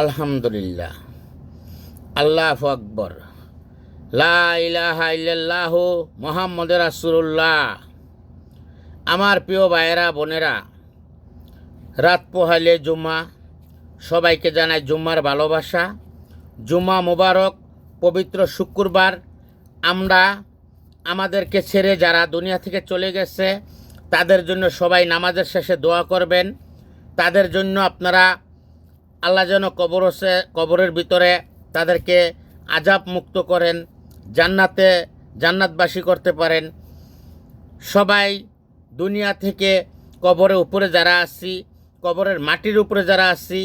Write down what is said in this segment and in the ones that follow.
আলহামদুলিল্লাহ, আল্লাহু আকবর, লা ইলাহা ইল্লাল্লাহু মুহাম্মাদুর রাসূলুল্লাহ। আমার প্রিয় ভাইয়েরা বোনেরা, রাত পোহালে জুম্মা, সবাইকে জানাই জুম্মার ভালোবাসা। জুম্মা মুবারক, পবিত্র শুক্রবার। আমরা আমাদেরকে ছেড়ে যারা দুনিয়া থেকে চলে গেছে তাদের জন্য সবাই নামাজের শেষে দোয়া করবেন। তাদের জন্য আপনারা আল্লাহ যেন কবরের ভিতরে তাদেরকে আযাব মুক্ত করেন, জান্নাতবাসী করতে পারেন। সবাই দুনিয়া থেকে কবরের উপরে যারা আছি, কবরের মাটির উপরে যারা আছি,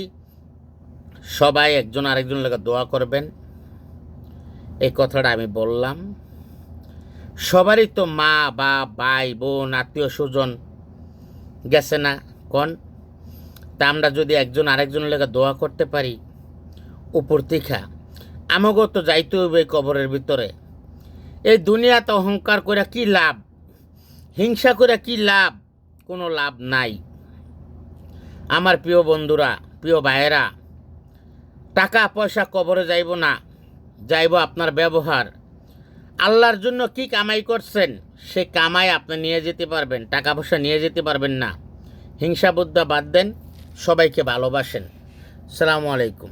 সবাই একজন আরেকজন লোক দোয়া করবেন। এই কথাটা আমি বললাম। সবারই তো মা বা ভাই বোন আত্মীয় স্বজন গেছে না কোন, তা আমরা যদি একজন আরেকজনের লেগে দোয়া করতে পারি উপর থেকে, আমাকেও তো যাইতে হইবে কবরের ভিতরে। এই দুনিয়াতে অহংকার করে কি লাভ, হিংসা করে কি লাভ? কোনো লাভ নাই। আমার প্রিয় বন্ধুরা, প্রিয় ভাইয়েরা, টাকা পয়সা কবরে যাইব না, যাইব আপনার ব্যবহার। আল্লাহর জন্য কি কামাই করছেন সে কামাই আপনি নিয়ে যেতে পারবেন, টাকা পয়সা নিয়ে যেতে পারবেন না। হিংসা বুদ্ধা বাদ দেন, সবাইকে ভালোবাসেন। আসসালামু আলাইকুম।